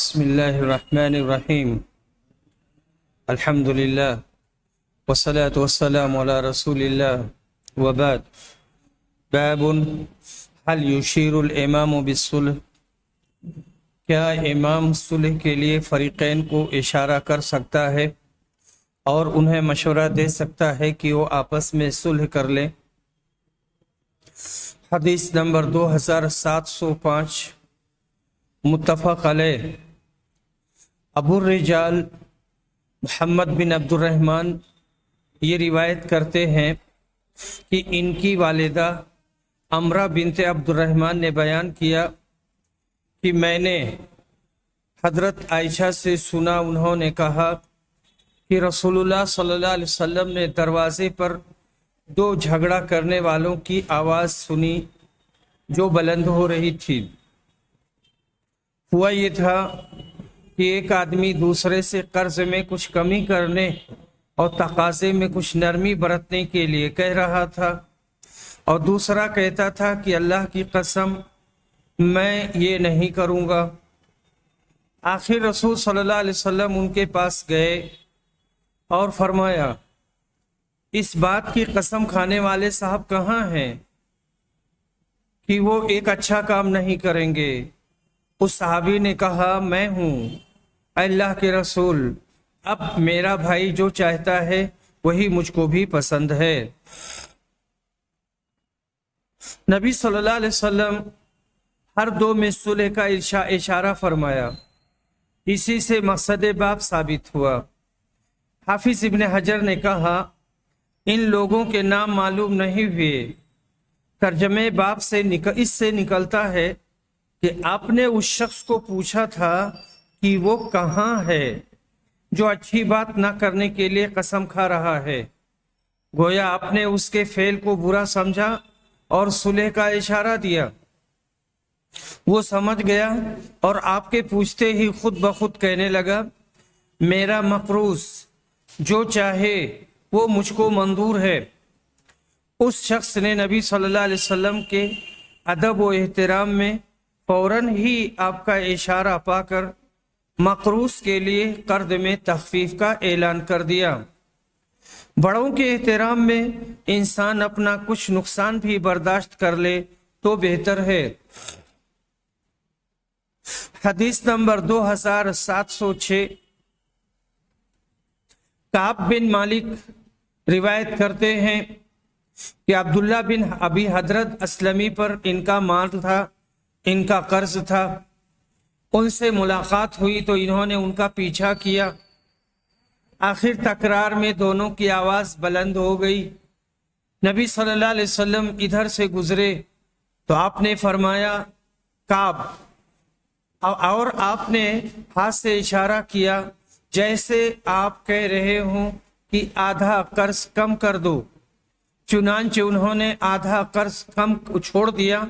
بسم اللہ الرحمن الرحیم الحمد للہ والصلاة والسلام علی رسول اللہ وبعد باب هل یشیر الامام بالصلح، کیا امام صلح کے لیے فریقین کو اشارہ کر سکتا ہے اور انہیں مشورہ دے سکتا ہے کہ وہ آپس میں صلح کر لیں؟ حدیث نمبر 2705 متفق علیہ۔ ابو الرجال محمد بن عبد الرحمن یہ روایت کرتے ہیں کہ ان کی والدہ امرہ بنت عبد الرحمن نے بیان کیا کہ میں نے حضرت عائشہ سے سنا، انہوں نے کہا کہ رسول اللہ صلی اللہ علیہ وسلم نے دروازے پر دو جھگڑا کرنے والوں کی آواز سنی جو بلند ہو رہی تھی۔ ہوا یہ تھا کہ ایک آدمی دوسرے سے قرض میں کچھ کمی کرنے اور تقاضے میں کچھ نرمی برتنے کے لیے کہہ رہا تھا، اور دوسرا کہتا تھا کہ اللہ کی قسم میں یہ نہیں کروں گا۔ آخر رسول صلی اللہ علیہ وسلم ان کے پاس گئے اور فرمایا، اس بات کی قسم کھانے والے صاحب کہاں ہیں کہ وہ ایک اچھا کام نہیں کریں گے؟ اس صحابی نے کہا، میں ہوں اے اللہ کے رسول، اب میرا بھائی جو چاہتا ہے وہی مجھ کو بھی پسند ہے۔ نبی صلی اللہ علیہ وسلم ہر دو میں صلح کا اشارہ فرمایا، اسی سے مقصد باب ثابت ہوا۔ حافظ ابن حجر نے کہا، ان لوگوں کے نام معلوم نہیں ہوئے۔ ترجمے باب سے اس سے نکلتا ہے کہ آپ نے اس شخص کو پوچھا تھا کہ وہ کہاں ہے جو اچھی بات نہ کرنے کے لیے قسم کھا رہا ہے۔ گویا آپ نے اس کے فعل کو برا سمجھا اور صلح کا اشارہ دیا۔ وہ سمجھ گیا اور آپ کے پوچھتے ہی خود بخود کہنے لگا، میرا مقروض جو چاہے وہ مجھ کو منظور ہے۔ اس شخص نے نبی صلی اللہ علیہ وسلم کے ادب و احترام میں فوراً ہی آپ کا اشارہ پا کر مقروض کے لیے قرض میں تخفیف کا اعلان کر دیا۔ بڑوں کے احترام میں انسان اپنا کچھ نقصان بھی برداشت کر لے تو بہتر ہے۔ حدیث نمبر 2706 کعب بن مالک روایت کرتے ہیں کہ عبداللہ بن ابی حضرت اسلمی پر ان کا مال تھا، ان کا قرض تھا۔ ان سے ملاقات ہوئی تو انہوں نے ان کا پیچھا کیا۔ آخر تکرار میں دونوں کی آواز بلند ہو گئی۔ نبی صلی اللہ علیہ وسلم ادھر سے گزرے تو آپ نے فرمایا، کعب، اور آپ نے ہاتھ سے اشارہ کیا جیسے آپ کہہ رہے ہوں کہ آدھا قرض کم کر دو۔ چنانچہ انہوں نے آدھا قرض کم چھوڑ دیا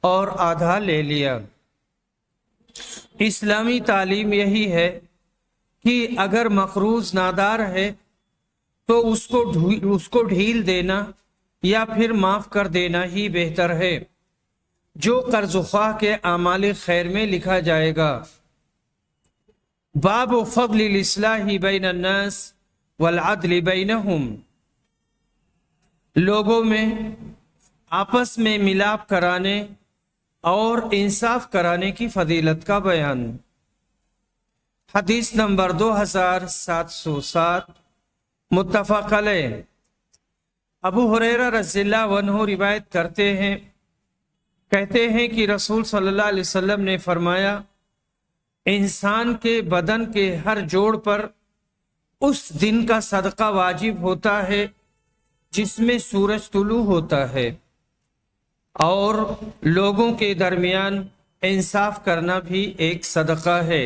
اور آدھا لے لیا۔ اسلامی تعلیم یہی ہے کہ اگر مقروض نادار ہے تو اس کو ڈھیل دینا یا پھر معاف کر دینا ہی بہتر ہے، جو قرض خواہ کے اعمال خیر میں لکھا جائے گا۔ باب فضل الاصلاح بین الناس والعدل بینہم، لوگوں میں آپس میں ملاپ کرانے اور انصاف کرانے کی فضیلت کا بیان۔ حدیث نمبر 2707 متفق علیہ۔ ابو ہریرہ رضی اللہ عنہ روایت کرتے ہیں، کہتے ہیں کہ رسول صلی اللہ علیہ وسلم نے فرمایا، انسان کے بدن کے ہر جوڑ پر اس دن کا صدقہ واجب ہوتا ہے جس میں سورج طلوع ہوتا ہے، اور لوگوں کے درمیان انصاف کرنا بھی ایک صدقہ ہے۔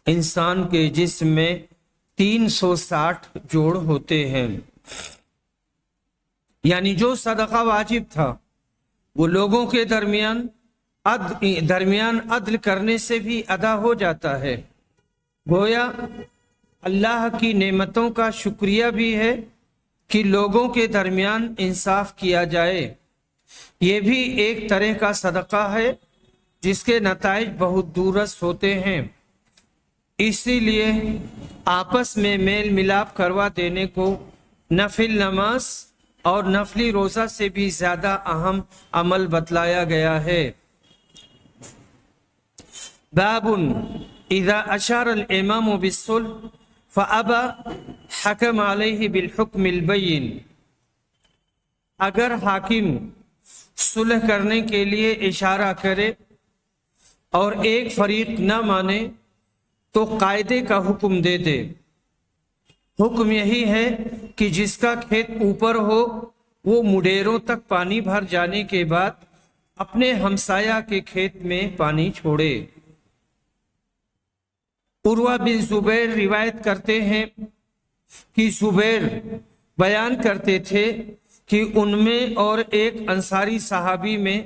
انسان کے جسم میں 360 جوڑ ہوتے ہیں، یعنی جو صدقہ واجب تھا وہ لوگوں کے درمیان عدل کرنے سے بھی ادا ہو جاتا ہے۔ گویا اللہ کی نعمتوں کا شکریہ بھی ہے کہ لوگوں کے درمیان انصاف کیا جائے۔ یہ بھی ایک طرح کا صدقہ ہے جس کے نتائج بہت دورس ہوتے ہیں۔ اسی لیے آپس میں میل ملاپ کروا دینے کو نفل نماز اور نفلی روزہ سے بھی زیادہ اہم عمل بتلایا گیا ہے۔ باب اذا اشار الامام بالصلح فابى حکم علیہ بالحکم البین، اگر حاکم صلح کرنے کے لیے اشارہ کرے اور ایک فریق نہ مانے تو قاعدے کا حکم دے دے۔ حکم یہی ہے کہ جس کا کھیت اوپر ہو وہ مڈیروں تک پانی بھر جانے کے بعد اپنے ہمسایہ کے کھیت میں پانی چھوڑے۔ عروہ بن زبیر روایت کرتے ہیں کہ زبیر بیان کرتے تھے کہ ان میں اور ایک انصاری صحابی میں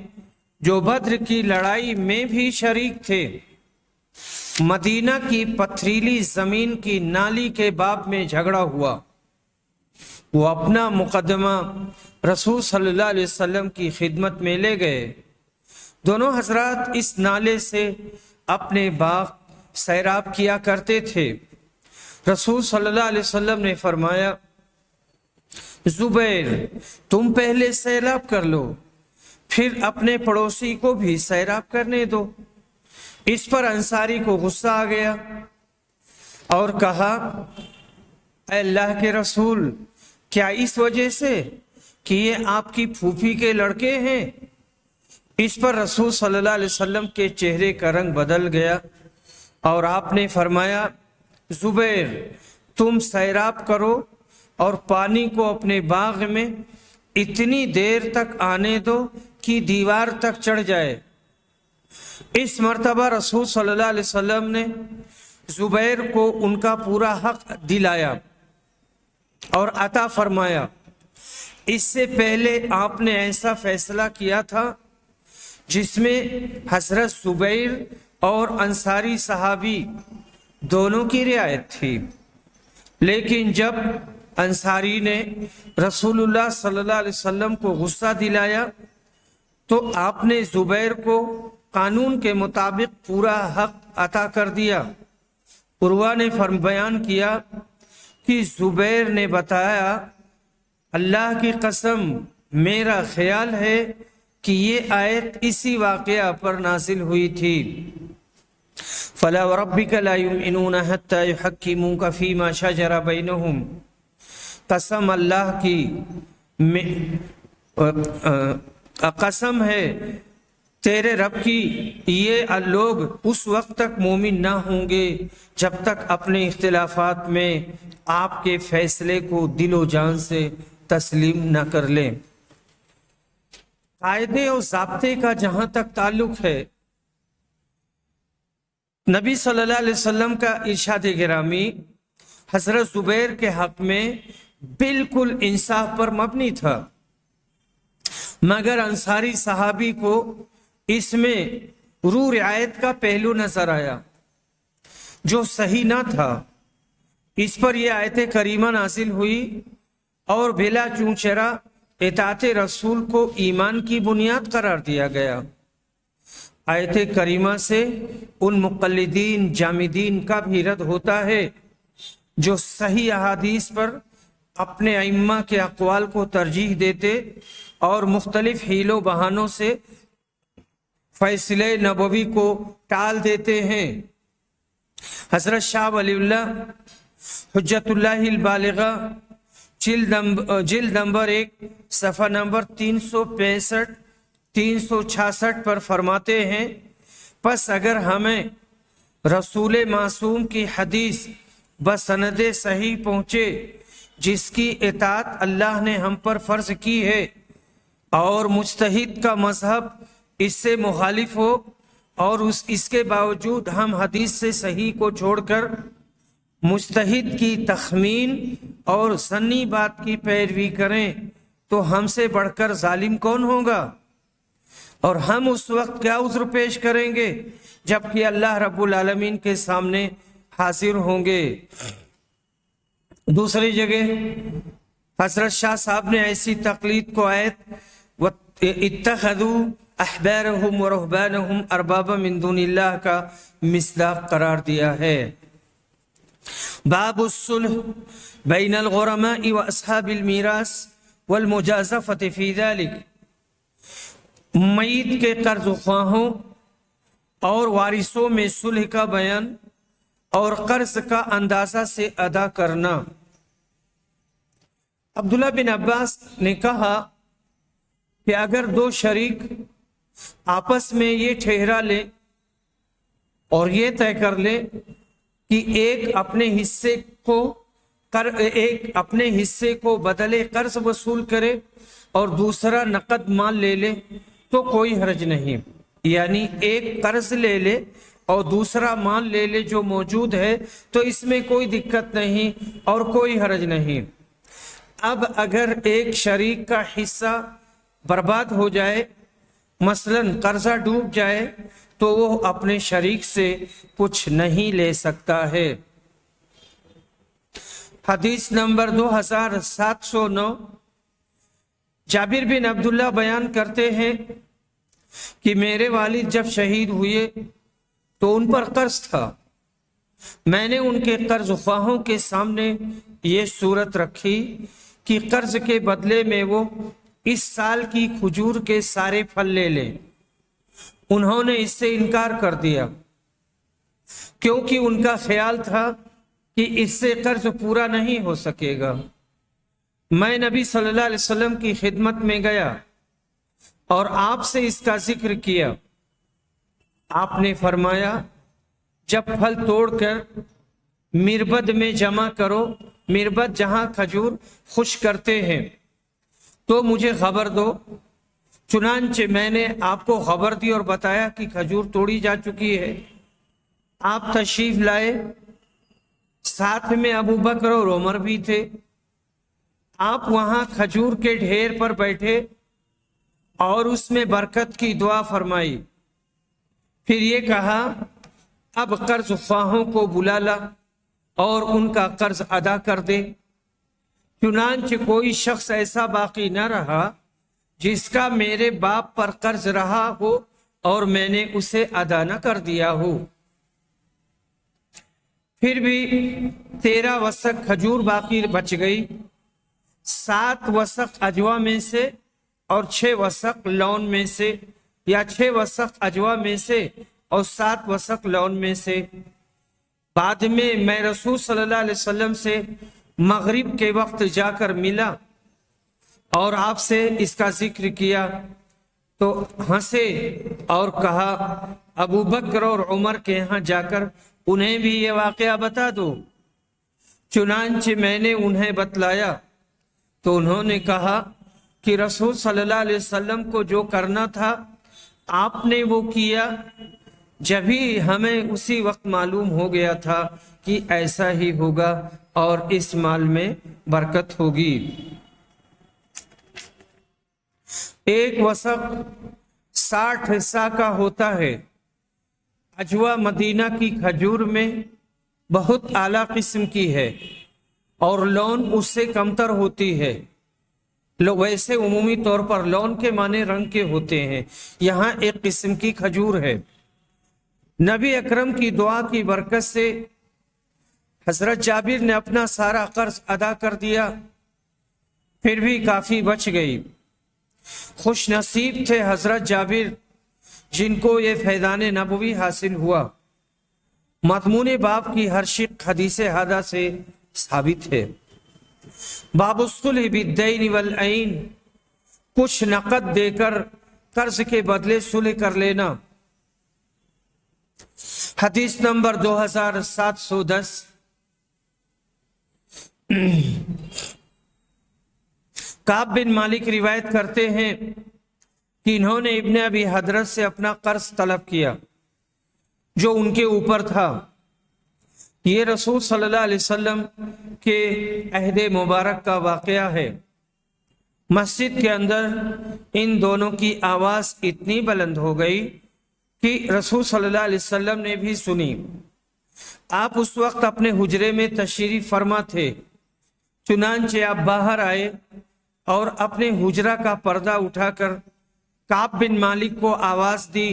جو بدر کی لڑائی میں بھی شریک تھے، مدینہ کی پتھریلی زمین کی نالی کے باب میں جھگڑا ہوا۔ وہ اپنا مقدمہ رسول صلی اللہ علیہ وسلم کی خدمت میں لے گئے۔ دونوں حضرات اس نالے سے اپنے باغ سیراب کیا کرتے تھے۔ رسول صلی اللہ علیہ وسلم نے فرمایا، زبیر تم پہلے سیراب کر لو، پھر اپنے پڑوسی کو بھی سیراب کرنے دو۔ اس پر انصاری کو غصہ آ گیا اور کہا، اے اللہ کے رسول، کیا اس وجہ سے کہ یہ آپ کی پھوپھی کے لڑکے ہیں؟ اس پر رسول صلی اللہ علیہ وسلم کے چہرے کا رنگ بدل گیا اور آپ نے فرمایا، زبیر تم سیراب کرو اور پانی کو اپنے باغ میں اتنی دیر تک آنے دو کہ دیوار تک چڑھ جائے۔ اس مرتبہ رسول صلی اللہ علیہ وسلم نے زبیر کو ان کا پورا حق دلایا اور عطا فرمایا۔ اس سے پہلے آپ نے ایسا فیصلہ کیا تھا جس میں حضرت زبیر اور انصاری صحابی دونوں کی رعایت تھی، لیکن جب انصاری نے رسول اللہ صلی اللہ علیہ وسلم کو غصہ دلایا تو آپ نے زبیر کو قانون کے مطابق پورا حق عطا کر دیا۔ عروہ نے بیان کیا کہ زبیر نے بتایا، اللہ کی قسم میرا خیال ہے کہ یہ آیت اسی واقعہ پر نازل ہوئی تھی، فَلَا وَرَبِّكَ لَا يُؤْمِنُونَ حَتَّى يُحَكِّمُوكَ فِي مَا شَجَرَ بَيْنَهُمْ۔ قسم اللہ کی قسم ہے تیرے رب کی، یہ لوگ اس وقت تک مومن نہ ہوں گے جب تک اپنے اختلافات میں آپ کے فیصلے کو دل و جان سے تسلیم نہ کر لیں۔ قاعدے اور ضابطے کا جہاں تک تعلق ہے، نبی صلی اللہ علیہ وسلم کا ارشاد گرامی حضرت زبیر کے حق میں بالکل انصاف پر مبنی تھا، مگر انصاری صحابی کو اس میں رعایت کا پہلو نظر آیا جو صحیح نہ تھا۔ اس پر یہ آیت کریمہ نازل ہوئی اور بلا چونچرا اطاعت رسول کو ایمان کی بنیاد قرار دیا گیا۔ آیت کریمہ سے ان مقلدین جامدین کا بھی رد ہوتا ہے جو صحیح احادیث پر اپنے ائمہ کے اقوال کو ترجیح دیتے اور مختلف حیل و بہانوں سے فیصلہ نبوی کو ٹال دیتے ہیں۔ حضرت شاہ ولی اللہ حجت اللہ البالغہ جلد نمبر 1 صفحہ نمبر 365 366 پر فرماتے ہیں، پس اگر ہمیں رسول معصوم کی حدیث بسند صحیح پہنچے جس کی اطاعت اللہ نے ہم پر فرض کی ہے اور مجتہد کا مذہب اس سے مخالف ہو اور اس کے باوجود ہم حدیث سے صحیح کو چھوڑ کر مجتہد کی تخمین اور ظنی بات کی پیروی کریں تو ہم سے بڑھ کر ظالم کون ہوگا؟ اور ہم اس وقت کیا عذر پیش کریں گے جبکہ اللہ رب العالمین کے سامنے حاضر ہوں گے۔ دوسری جگہ حضرت شاہ صاحب نے ایسی تقلید کو آیت اتخذوا احبارهم ورهبانهم اربابا من دون اللہ کا مصداق قرار دیا ہے۔ باب الصلح بین الغرماء واصحاب المیراث والمجازفۃ فی ذلک، میت کے قرض خواہوں اور وارثوں میں صلح کا بیان اور قرض کا اندازہ سے ادا کرنا۔ عبداللہ بن عباس نے کہا کہ اگر دو شریک آپس میں یہ ٹھہرا لے اور یہ طے کر لے کہ ایک اپنے حصے کو بدلے قرض وصول کرے اور دوسرا نقد مال لے لے تو کوئی حرج نہیں، یعنی ایک قرض لے لے اور دوسرا مال لے لے جو موجود ہے تو اس میں کوئی دقت نہیں اور کوئی حرج نہیں۔ اب اگر ایک شریک کا حصہ برباد ہو جائے، مثلا قرضہ ڈوب جائے، تو وہ اپنے شریک سے کچھ نہیں لے سکتا ہے۔ حدیث نمبر 2709، جابر بن عبداللہ بیان کرتے ہیں کہ میرے والد جب شہید ہوئے تو ان پر قرض تھا، میں نے ان کے قرض خواہوں کے سامنے یہ صورت رکھی کہ قرض کے بدلے میں وہ اس سال کی کھجور کے سارے پھل لے لیں۔ انہوں نے اس سے انکار کر دیا کیونکہ ان کا خیال تھا کہ اس سے قرض پورا نہیں ہو سکے گا۔ میں نبی صلی اللہ علیہ وسلم کی خدمت میں گیا اور آپ سے اس کا ذکر کیا۔ آپ نے فرمایا جب پھل توڑ کر مربد میں جمع کرو، مربد جہاں کھجور خشک کرتے ہیں، تو مجھے خبر دو۔ چنانچہ میں نے آپ کو خبر دی اور بتایا کہ کھجور توڑی جا چکی ہے۔ آپ تشریف لائے، ساتھ میں ابو بکر اور عمر بھی تھے۔ آپ وہاں کھجور کے ڈھیر پر بیٹھے اور اس میں برکت کی دعا فرمائی، پھر یہ کہا اب قرض خواہوں کو بلا لا اور ان کا قرض ادا کر دے۔ چنانچہ کوئی شخص ایسا باقی نہ رہا جس کا میرے باپ پر قرض رہا ہو اور میں نے اسے ادا نہ کر دیا ہو۔ پھر بھی 13 وسق کھجور باقی بچ گئی، 7 وسق اجوا میں سے اور 6 وسق لون میں سے، یا 6 وسق اجوا میں سے اور 7 وسق لون میں سے۔ بعد میں رسول صلی اللہ علیہ وسلم سے مغرب کے وقت جا کر ملا اور آپ سے اس کا ذکر کیا تو ہنسے اور کہا ابو بکر اور عمر کے یہاں جا کر انہیں بھی یہ واقعہ بتا دو۔ چنانچہ میں نے انہیں بتلایا تو انہوں نے کہا کہ رسول صلی اللہ علیہ وسلم کو جو کرنا تھا آپ نے وہ کیا، جبھی ہمیں اسی وقت معلوم ہو گیا تھا کہ ایسا ہی ہوگا اور اس مال میں برکت ہوگی۔ ایک وسق 60 حصہ کا ہوتا ہے۔ اجوا مدینہ کی کھجور میں بہت اعلیٰ قسم کی ہے اور لون اس سے کمتر ہوتی ہے۔ ویسے عمومی طور پر لون کے معنی رنگ کے ہوتے ہیں، یہاں ایک قسم کی کھجور ہے۔ نبی اکرم کی دعا کی برکت سے حضرت جابر نے اپنا سارا قرض ادا کر دیا، پھر بھی کافی بچ گئی۔ خوش نصیب تھے حضرت جابر جن کو یہ فیضان نبوی حاصل ہوا۔ مضمون باب کی ہر شق حدیث ہادہ سے ثابت ہے۔ باب الصلح بالدین والعین، کچھ نقد دے کر قرض کے بدلے صلح کر لینا۔ حدیث نمبر 2710، کعب بن مالک روایت کرتے ہیں کہ انہوں نے ابن ابی حضرت سے اپنا قرض طلب کیا جو ان کے اوپر تھا۔ یہ رسول صلی اللہ علیہ وسلم کے عہد مبارک کا واقعہ ہے۔ مسجد کے اندر ان دونوں کی آواز اتنی بلند ہو گئی کہ رسول صلی اللہ علیہ وسلم نے بھی سنی۔ آپ اس وقت اپنے حجرے میں تشریف فرما تھے، چنانچہ آپ باہر آئے اور اپنے حجرہ کا پردہ اٹھا کر کعب بن مالک کو آواز دی۔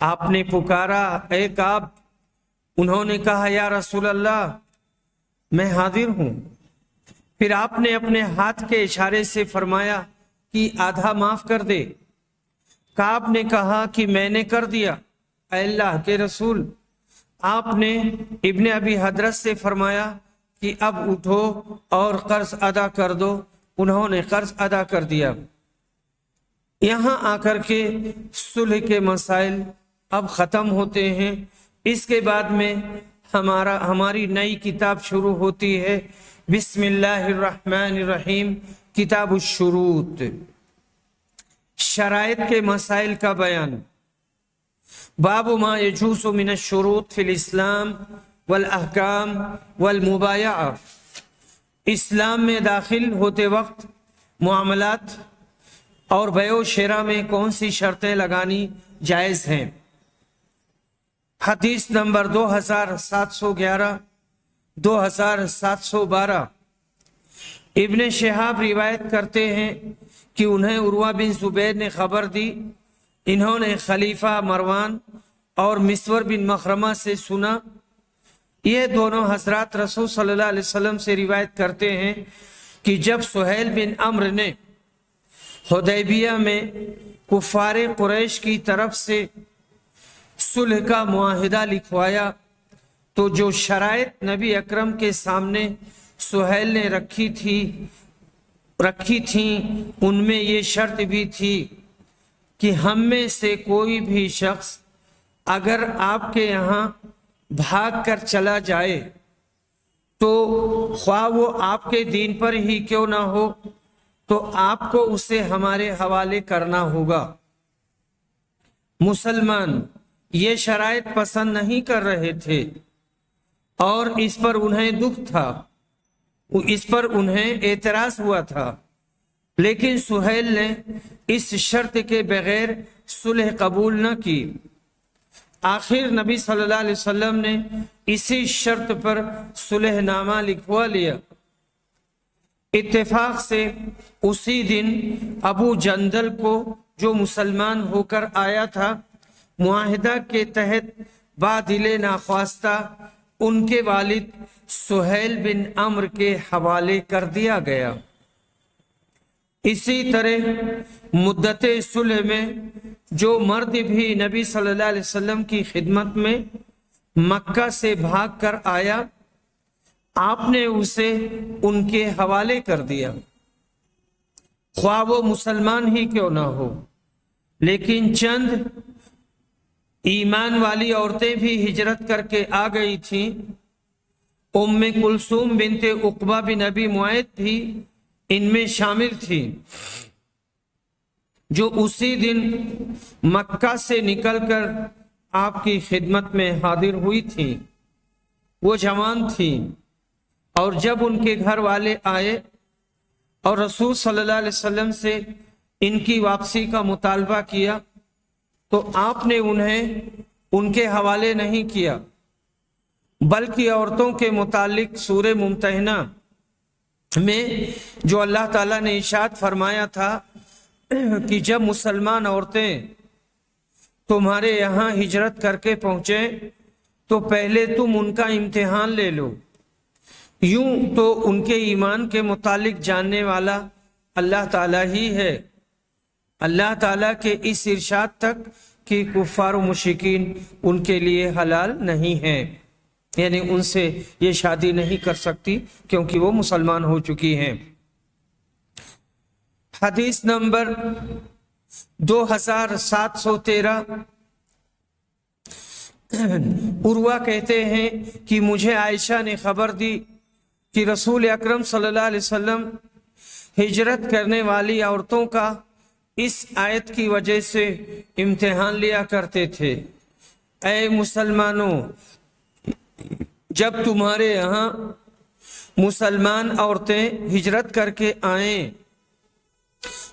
آپ نے پکارا اے کعب، انہوں نے کہا یا رسول اللہ میں حاضر ہوں۔ پھر آپ نے اپنے ہاتھ کے اشارے سے فرمایا کہ آدھا معاف کر دے۔ کعب نے کہا کہ میں نے کر دیا اے اللہ کے رسول۔ آپ نے ابن ابی حضرت سے فرمایا کہ اب اٹھو اور قرض ادا کر دو۔ انہوں نے قرض ادا کر دیا۔ یہاں آ کر کے صلح کے مسائل اب ختم ہوتے ہیں۔ اس کے بعد میں ہماری نئی کتاب شروع ہوتی ہے، بسم اللہ الرحمن الرحیم، کتاب الشروط، شرائط کے مسائل کا بیان۔ باب ما یجوز من الشروط فی الاسلام والاحکام والمبایعہ، اسلام میں داخل ہوتے وقت معاملات اور بیع و شراء میں کون سی شرطیں لگانی جائز ہیں۔ حدیث نمبر 2711 2712۔ ابن شہاب روایت کرتے ہیں کہ انہیں عروہ بن زبیر نے خبر دی، انہوں نے خلیفہ مروان اور مسور بن مخرمہ سے سنا۔ یہ دونوں حضرات رسول صلی اللہ علیہ وسلم سے روایت کرتے ہیں کہ جب سہیل بن عمرو نے حدیبیہ میں کفار قریش کی طرف سے صلح کا معاہدہ لکھوایا تو جو شرائط نبی اکرم کے سامنے سہیل نے رکھی تھیں ان میں یہ شرط بھی تھی کہ ہم میں سے کوئی بھی شخص اگر آپ کے یہاں بھاگ کر چلا جائے تو خواہ وہ آپ کے دین پر ہی کیوں نہ ہو تو آپ کو اسے ہمارے حوالے کرنا ہوگا۔ مسلمان یہ شرائط پسند نہیں کر رہے تھے اور اس پر انہیں دکھ تھا، اس پر انہیں اعتراض ہوا تھا، لیکن سہیل نے اس شرط کے بغیر صلح قبول نہ کی۔ آخر نبی صلی اللہ علیہ وسلم نے اسی شرط پر صلح نامہ لکھوا لیا۔ اتفاق سے اسی دن ابو جندل کو جو مسلمان ہو کر آیا تھا معاہدہ کے تحت بادل ناخواستہ ان کے والد سہیل بن عمرو کے حوالے کر دیا گیا۔ اسی طرح مدت صلح میں جو مرد بھی نبی صلی اللہ علیہ وسلم کی خدمت میں مکہ سے بھاگ کر آیا آپ نے اسے ان کے حوالے کر دیا، خواہ وہ مسلمان ہی کیوں نہ ہو۔ لیکن چند ایمان والی عورتیں بھی ہجرت کر کے آ گئی تھیں۔ ام کلثوم بنت عقبہ بن ابی معیط بھی ان میں شامل تھی، جو اسی دن مکہ سے نکل کر آپ کی خدمت میں حاضر ہوئی تھی۔ وہ جوان تھی اور جب ان کے گھر والے آئے اور رسول صلی اللہ علیہ وسلم سے ان کی واپسی کا مطالبہ کیا تو آپ نے انہیں ان کے حوالے نہیں کیا، بلکہ عورتوں کے متعلق سورہ ممتحنہ میں جو اللہ تعالیٰ نے ارشاد فرمایا تھا کہ جب مسلمان عورتیں تمہارے یہاں ہجرت کر کے پہنچے تو پہلے تم ان کا امتحان لے لو، یوں تو ان کے ایمان کے متعلق جاننے والا اللہ تعالیٰ ہی ہے۔ اللہ تعالیٰ کے اس ارشاد تک کہ کفار و مشرکین ان کے لیے حلال نہیں ہیں، یعنی ان سے یہ شادی نہیں کر سکتی کیونکہ وہ مسلمان ہو چکی ہیں۔ حدیث نمبر 2713۔ عروہ کہتے ہیں کہ مجھے عائشہ نے خبر دی کہ رسول اکرم صلی اللہ علیہ وسلم ہجرت کرنے والی عورتوں کا اس آیت کی وجہ سے امتحان لیا کرتے تھے۔ اے مسلمانوں، جب تمہارے یہاں مسلمان عورتیں ہجرت کر کے آئیں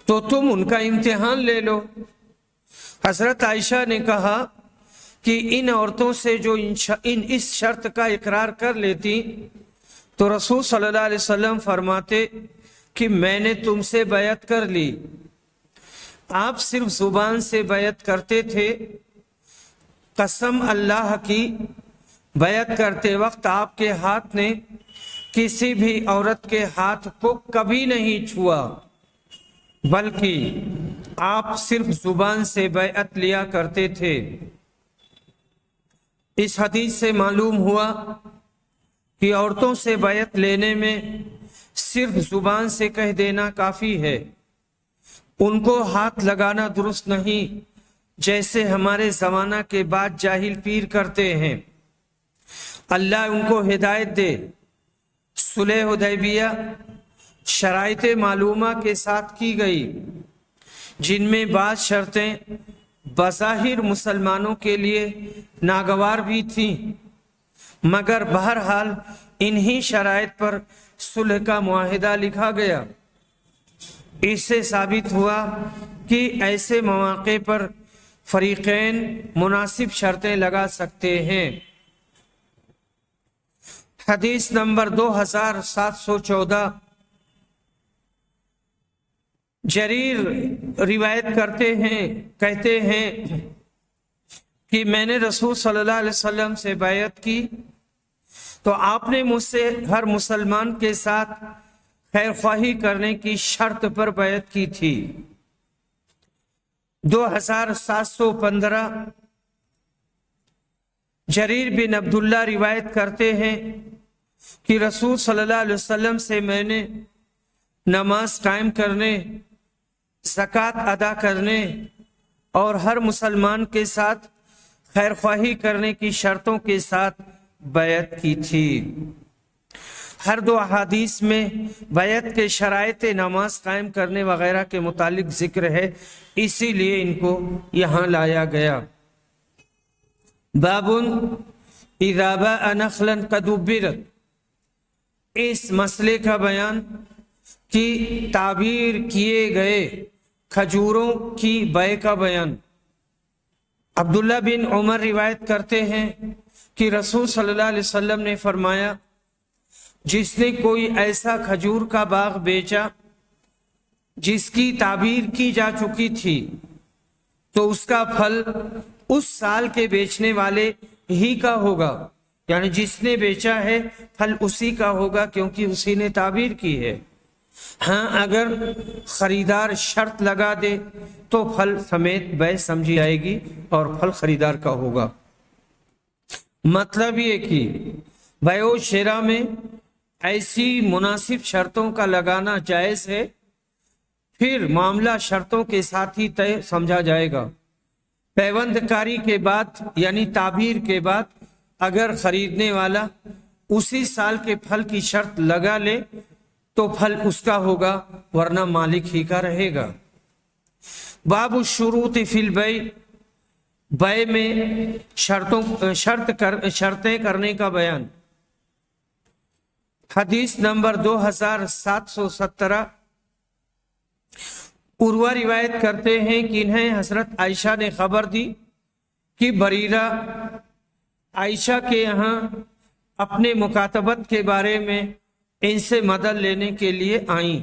تو تم ان کا امتحان لے لو۔ حضرت عائشہ نے کہا کہ ان عورتوں سے جو اس شرط کا اقرار کر لیتی تو رسول صلی اللہ علیہ وسلم فرماتے کہ میں نے تم سے بیعت کر لی۔ آپ صرف زبان سے بیعت کرتے تھے، قسم اللہ کی بیعت کرتے وقت آپ کے ہاتھ نے کسی بھی عورت کے ہاتھ کو کبھی نہیں چھوا، بلکہ آپ صرف زبان سے بیعت لیا کرتے تھے۔ اس حدیث سے معلوم ہوا کہ عورتوں سے بیعت لینے میں صرف زبان سے کہہ دینا کافی ہے، ان کو ہاتھ لگانا درست نہیں، جیسے ہمارے زمانہ کے بعد جاہل پیر کرتے ہیں۔ اللہ ان کو ہدایت دے۔ صلح حدیبیہ شرائط معلومہ کے ساتھ کی گئی، جن میں بعض شرطیں بظاہر مسلمانوں کے لیے ناگوار بھی تھیں، مگر بہرحال انہی شرائط پر صلح کا معاہدہ لکھا گیا۔ اس سے ثابت ہوا کہ ایسے مواقع پر فریقین مناسب شرطیں لگا سکتے ہیں۔ حدیث نمبر 2714، جریر روایت کرتے ہیں، کہتے ہیں کہ میں نے رسول صلی اللہ علیہ وسلم سے بیعت کی تو آپ نے مجھ سے ہر مسلمان کے ساتھ خیر خواہی کرنے کی شرط پر بیعت کی تھی۔ 2715، جریر بن عبداللہ روایت کرتے ہیں کہ رسول صلی اللہ علیہ وسلم سے میں نے نماز قائم کرنے، زکوٰۃ ادا کرنے اور ہر مسلمان کے ساتھ خیر خواہی کرنے کی شرطوں کے ساتھ بیعت کی تھی۔ ہر دو احادیث میں بیعت کے شرائط نماز قائم کرنے وغیرہ کے متعلق ذکر ہے، اسی لیے ان کو یہاں لایا گیا۔ باب اذا باء نخلا قد عبرت، اس مسئلے کا بیان کہ تعبیر کیے گئے کھجوروں کی بیع کا بیان۔ عبداللہ بن عمر روایت کرتے ہیں کہ رسول صلی اللہ علیہ وسلم نے فرمایا، جس نے کوئی ایسا کھجور کا باغ بیچا جس کی تعبیر کی جا چکی تھی تو اس کا پھل اس سال کے بیچنے والے ہی کا ہوگا، یعنی جس نے بیچا ہے پھل اسی کا ہوگا کیونکہ اسی نے تعبیر کی ہے۔ ہاں اگر خریدار شرط لگا دے تو پھل سمیت بیع سمجھی جائے گی اور پھل خریدار کا ہوگا۔ مطلب یہ کہ بیع و شراء میں ایسی مناسب شرطوں کا لگانا جائز ہے، پھر معاملہ شرطوں کے ساتھ ہی طے سمجھا جائے گا۔ پیوند کاری کے بعد یعنی تعبیر کے بعد اگر خریدنے والا اسی سال کے پھل کی شرط لگا لے تو پھل اس کا ہوگا، ورنہ مالک ہی کا رہے گا۔ باب الشروط فی البیع، بیع میں شرطیں کرنے کا بیان۔ حدیث نمبر 2717، عروہ روایت کرتے ہیں کہ انہیں حضرت عائشہ نے خبر دی کہ بریرہ عائشہ کے یہاں اپنے مکاتبت کے بارے میں ان سے مدد لینے کے لیے آئیں۔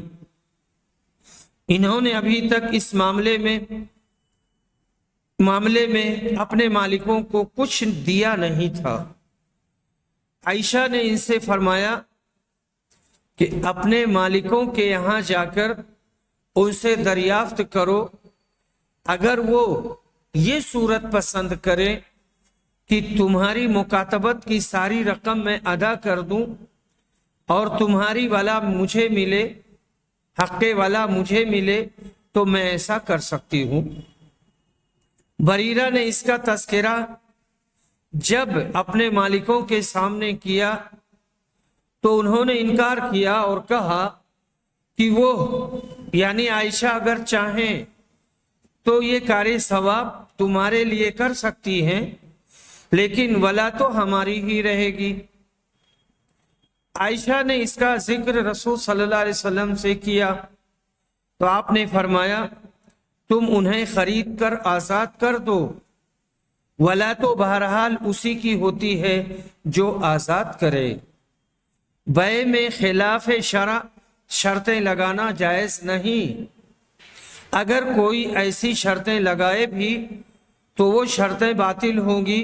انہوں نے ابھی تک اس معاملے میں اپنے مالکوں کو کچھ دیا نہیں تھا۔ عائشہ نے ان سے فرمایا کہ اپنے مالکوں کے یہاں جا کر ان سے دریافت کرو، اگر وہ یہ صورت پسند کرے کہ تمہاری مکاتبت کی ساری رقم میں ادا کر دوں اور تمہاری ولا مجھے ملے، حق ولا مجھے ملے، تو میں ایسا کر سکتی ہوں۔ بریرہ نے اس کا تذکرہ جب اپنے مالکوں کے سامنے کیا تو انہوں نے انکار کیا اور کہا کہ وہ یعنی عائشہ اگر چاہیں تو یہ کار ثواب تمہارے لیے کر سکتی ہیں، لیکن ولا تو ہماری ہی رہے گی۔ عائشہ نے اس کا ذکر رسول صلی اللہ علیہ وسلم سے کیا تو آپ نے فرمایا، تم انہیں خرید کر آزاد کر دو، ولا تو بہرحال اسی کی ہوتی ہے جو آزاد کرے۔ بیع میں خلاف شرع شرطیں لگانا جائز نہیں۔ اگر کوئی ایسی شرطیں لگائے بھی تو وہ شرطیں باطل ہوں گی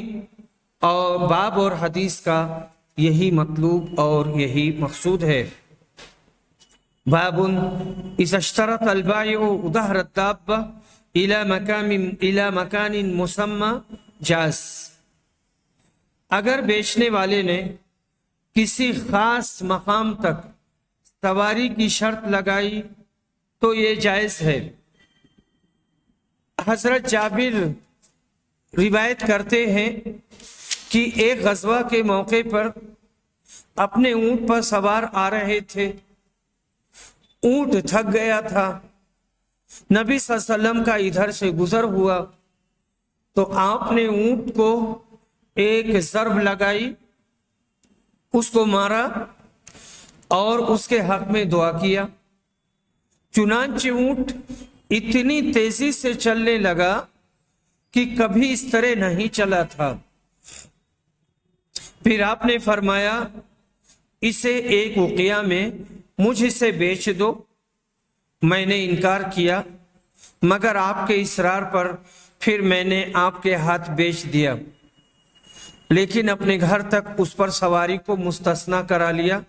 اور باب اور حدیث کا یہی مطلوب اور یہی مقصود ہے۔ باب اذا اشترط البائع ظهر الدابة الى مکان مسمى جاز، اگر بیچنے والے نے کسی خاص مقام تک سواری کی شرط لگائی تو یہ جائز ہے۔ حضرت جابر روایت کرتے ہیں کہ ایک غزوہ کے موقع پر اپنے اونٹ پر سوار آ رہے تھے، اونٹ تھک گیا تھا، نبی صلی اللہ علیہ وسلم کا ادھر سے گزر ہوا تو آپ نے اونٹ کو ایک ضرب لگائی، اس کو مارا اور اس کے حق میں دعا کیا۔ چنانچہ اونٹ اتنی تیزی سے چلنے لگا کہ کبھی اس طرح نہیں چلا تھا۔ پھر آپ نے فرمایا اسے ایک وقیہ میں مجھ سے بیچ دو۔ میں نے انکار کیا مگر آپ کے اصرار پر پھر میں نے آپ کے ہاتھ بیچ دیا، لیکن اپنے گھر تک اس پر سواری کو مستثنا کرا لیا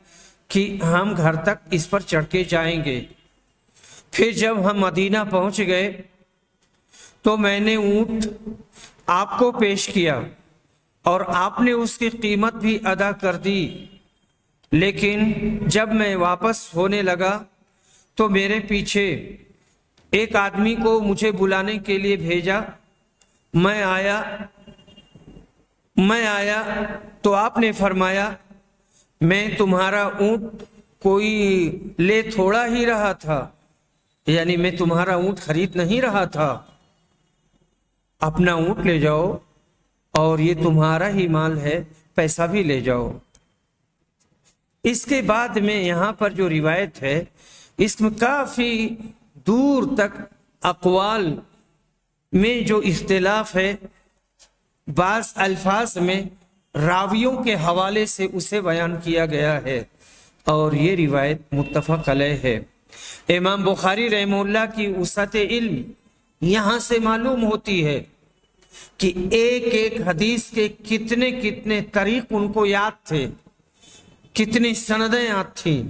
کہ ہم گھر تک اس پر چڑھ کے جائیں گے۔ پھر جب ہم مدینہ پہنچ گئے تو میں نے اونٹ آپ کو پیش کیا اور آپ نے اس کی قیمت بھی ادا کر دی، لیکن جب میں واپس ہونے لگا تو میرے پیچھے ایک آدمی کو مجھے بلانے کے لیے بھیجا۔ میں آیا تو آپ نے فرمایا میں تمہارا اونٹ کوئی لے تھوڑا ہی رہا تھا، یعنی میں تمہارا اونٹ خرید نہیں رہا تھا، اپنا اونٹ لے جاؤ اور یہ تمہارا ہی مال ہے، پیسہ بھی لے جاؤ۔ اس کے بعد میں یہاں پر جو روایت ہے اس میں کافی دور تک اقوال میں جو اختلاف ہے، بعض الفاظ میں راویوں کے حوالے سے اسے بیان کیا گیا ہے اور یہ روایت متفق علیہ ہے۔ امام بخاری رحمہ اللہ کی وسعت علم یہاں سے معلوم ہوتی ہے کہ ایک ایک حدیث کے کتنے کتنے طریق ان کو یاد تھے، کتنی سندیں یاد تھیں۔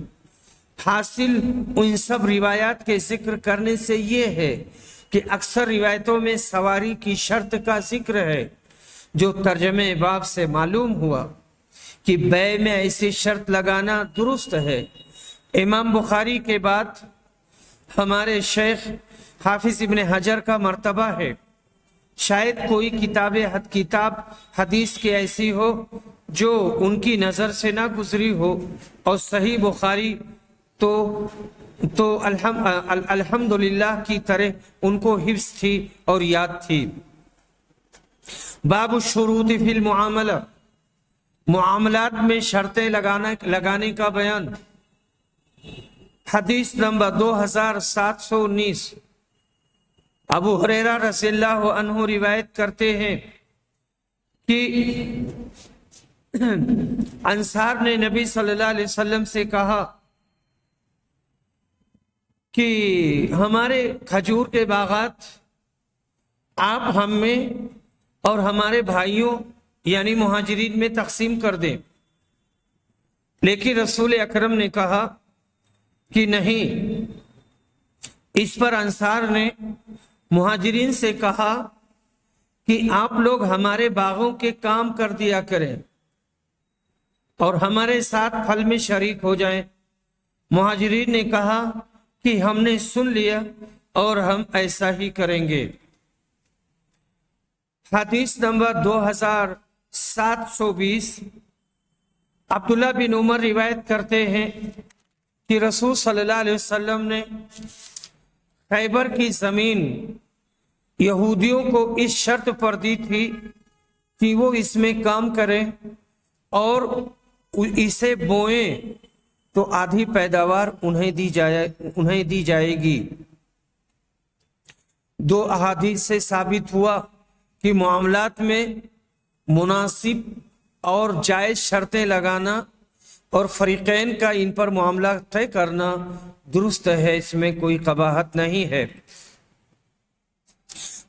حاصل ان سب روایات کے ذکر کرنے سے یہ ہے کہ اکثر روایتوں میں سواری کی شرط کا ذکر ہے، جو ترجمے باب سے معلوم ہوا کہ بیع میں ایسی شرط لگانا درست ہے۔ امام بخاری کے بعد ہمارے شیخ حافظ ابن حجر کا مرتبہ ہے، شاید کوئی کتاب حدیث کی ایسی ہو جو ان کی نظر سے نہ گزری ہو، اور صحیح بخاری تو الحمدللہ کی طرح ان کو حفظ تھی اور یاد تھی۔ باب الشروط فی المعاملہ، معاملات میں شرطیں لگانے کا بیان۔ حدیث نمبر 2719، ابو ہریرہ رضی اللہ عنہ روایت کرتے ہیں کہ انصار نے نبی صلی اللہ علیہ وسلم سے کہا کہ ہمارے کھجور کے باغات آپ ہم میں اور ہمارے بھائیوں یعنی مہاجرین میں تقسیم کر دیں، لیکن رسول اکرم نے کہا کہ نہیں۔ اس پر انصار نے مہاجرین سے کہا کہ آپ لوگ ہمارے باغوں کے کام کر دیا کریں اور ہمارے ساتھ پھل میں شریک ہو جائیں۔ مہاجرین نے کہا کہ ہم نے سن لیا اور ہم ایسا ہی کریں گے۔ حدیث نمبر 2720، عبداللہ بن عمر روایت کرتے ہیں کہ رسول صلی اللہ علیہ وسلم نے خیبر کی زمین یہودیوں کو اس شرط پر دی تھی کہ وہ اس میں کام کریں اور اسے بوئیں تو آدھی پیداوار انہیں دی جائے گی۔ دو احادیث سے ثابت ہوا کہ معاملات میں مناسب اور جائز شرطیں لگانا اور فریقین کا ان پر معاملہ طے کرنا درست ہے، اس میں کوئی قباحت نہیں ہے۔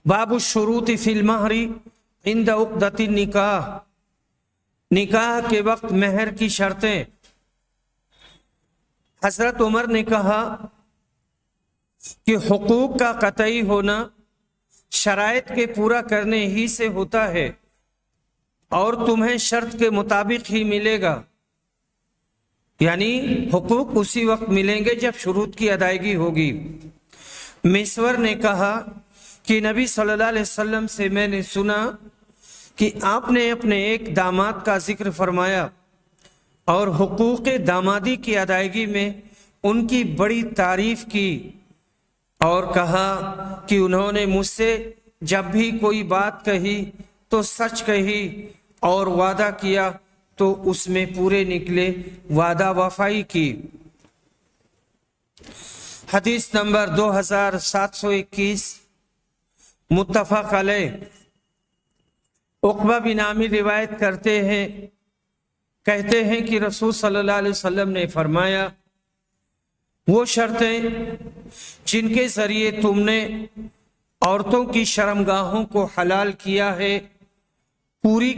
باب الشروط فی المہر عند عقدۃ النکاح، نکاح کے وقت مہر کی شرطیں۔ حضرت عمر نے کہا کہ حقوق کا قطعی ہونا شرائط کے پورا کرنے ہی سے ہوتا ہے اور تمہیں شرط کے مطابق ہی ملے گا، یعنی حقوق اسی وقت ملیں گے جب شروط کی ادائیگی ہوگی۔ مسور نے کہا کہ نبی صلی اللہ علیہ وسلم سے میں نے سنا کہ آپ نے اپنے ایک داماد کا ذکر فرمایا اور حقوق دامادی کی ادائیگی میں ان کی بڑی تعریف کی اور کہا کہ انہوں نے مجھ سے جب بھی کوئی بات کہی تو سچ کہی اور وعدہ کیا تو اس میں پورے نکلے، وعدہ وفائی کی۔ حدیث نمبر 2721 متفق علیہ۔ عقبہ بن عامر روایت کہتے ہیں کہ رسول صلی اللہ علیہ وسلم نے فرمایا، وہ شرطیں جن کے ذریعے تم نے عورتوں کی شرمگاہوں کو حلال کیا ہے پوری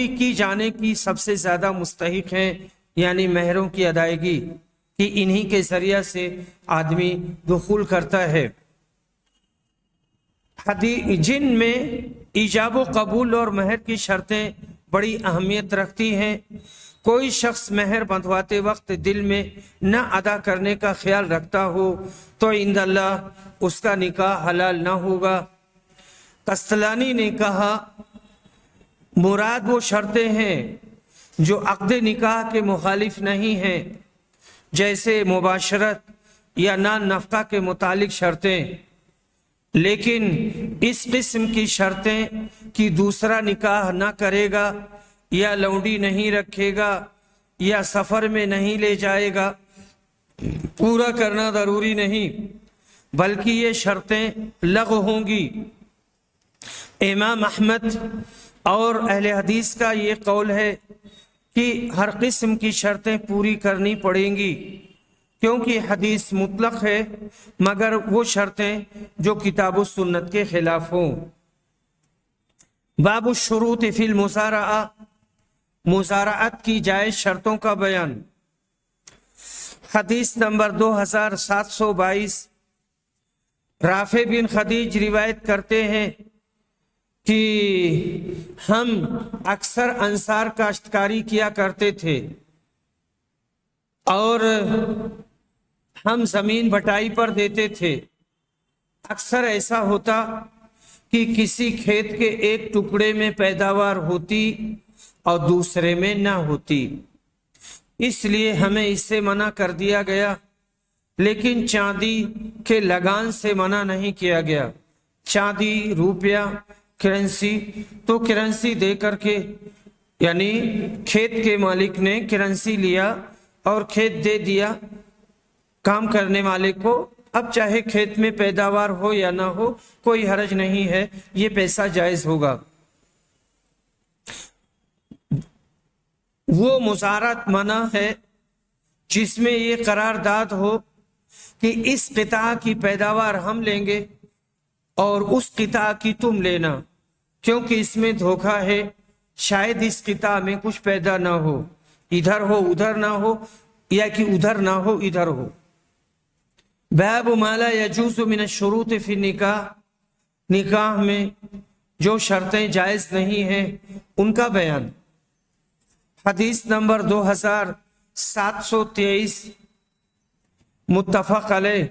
کی جانے کی سب سے زیادہ مستحق ہیں، یعنی مہروں کی ادائیگی، کہ انہی کے ذریعہ سے آدمی دخول کرتا ہے۔ جن میں ایجاب و قبول اور مہر کی شرطیں بڑی اہمیت رکھتی ہیں۔ کوئی شخص مہر بندھواتے وقت دل میں نہ ادا کرنے کا خیال رکھتا ہو تو عند اللہ اس کا نکاح حلال نہ ہوگا۔ قسطلانی نے کہا، مراد وہ شرطیں ہیں جو عقد نکاح کے مخالف نہیں ہیں، جیسے مباشرت یا نان نفقہ کے متعلق شرطیں، لیکن اس قسم کی شرطیں کہ دوسرا نکاح نہ کرے گا یا لونڈی نہیں رکھے گا یا سفر میں نہیں لے جائے گا، پورا کرنا ضروری نہیں، بلکہ یہ شرطیں لغو ہوں گی۔ امام احمد اور اہل حدیث کا یہ قول ہے کہ ہر قسم کی شرطیں پوری کرنی پڑیں گی، کیونکہ حدیث مطلق ہے مگر وہ شرطیں جو کتاب و سنت کے خلاف ہوں۔ باب الشروط فی المزارعہ، مزارعت کی جائز شرطوں کا بیان۔ حدیث نمبر 2722 رافع بن خدیج روایت کرتے ہیں کہ ہم اکثر انصار کاشتکاری کیا کرتے تھے اور ہم زمین بٹائی پر دیتے تھے۔ اکثر ایسا ہوتا کہ کسی کھیت کے ایک ٹکڑے میں پیداوار ہوتی اور دوسرے میں نہ ہوتی، اس لیے ہمیں اس سے منع کر دیا گیا، لیکن چاندی کے لگان سے منع نہیں کیا گیا۔ چاندی، روپیہ، کرنسی، تو کرنسی دے کر کے، یعنی کھیت کے مالک نے کرنسی لیا اور کھیت دے دیا کام کرنے والے کو، اب چاہے کھیت میں پیداوار ہو یا نہ ہو کوئی حرج نہیں ہے، یہ پیسہ جائز ہوگا۔ وہ مزارعت منع ہے جس میں یہ قرارداد ہو کہ اس قطعہ کی پیداوار ہم لیں گے اور اس قطعہ کی تم لینا، کیونکہ اس میں دھوکہ ہے، شاید اس قطعہ میں کچھ پیدا نہ ہو، ادھر ہو ادھر نہ ہو، یا کہ ادھر نہ ہو ادھر ہو۔ باب ما لا يجوز من الشروط فی النکاح، نکاح میں جو شرطیں جائز نہیں ہیں ان کا بیان۔ حدیث نمبر 2723 متفق علیہ۔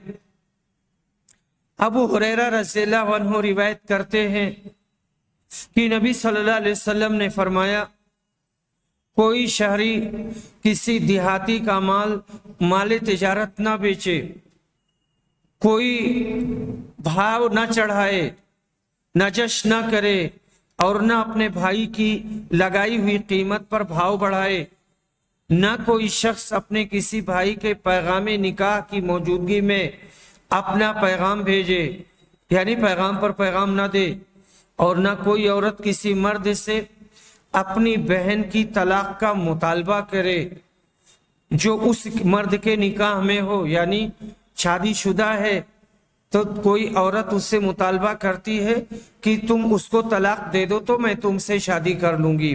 ابو ہریرہ رضی اللہ عنہ روایت کرتے ہیں کہ نبی صلی اللہ علیہ وسلم نے فرمایا، کوئی شہری کسی دیہاتی کا مال تجارت نہ بیچے، کوئی بھاؤ نہ چڑھائے، نجش نہ کرے اور نہ اپنے بھائی کی لگائی ہوئی قیمت پر بھاؤ بڑھائے، نہ کوئی شخص اپنے کسی بھائی کے پیغام نکاح کی موجودگی میں اپنا پیغام بھیجے، یعنی پیغام پر پیغام نہ دے، اور نہ کوئی عورت کسی مرد سے اپنی بہن کی طلاق کا مطالبہ کرے جو اس مرد کے نکاح میں ہو، یعنی شادی شدہ ہے تو کوئی عورت اس سے مطالبہ کرتی ہے کہ تم اس کو طلاق دے دو تو میں تم سے شادی کر لوں گی،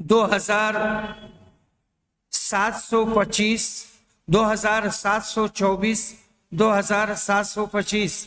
2725, 2724, 2725।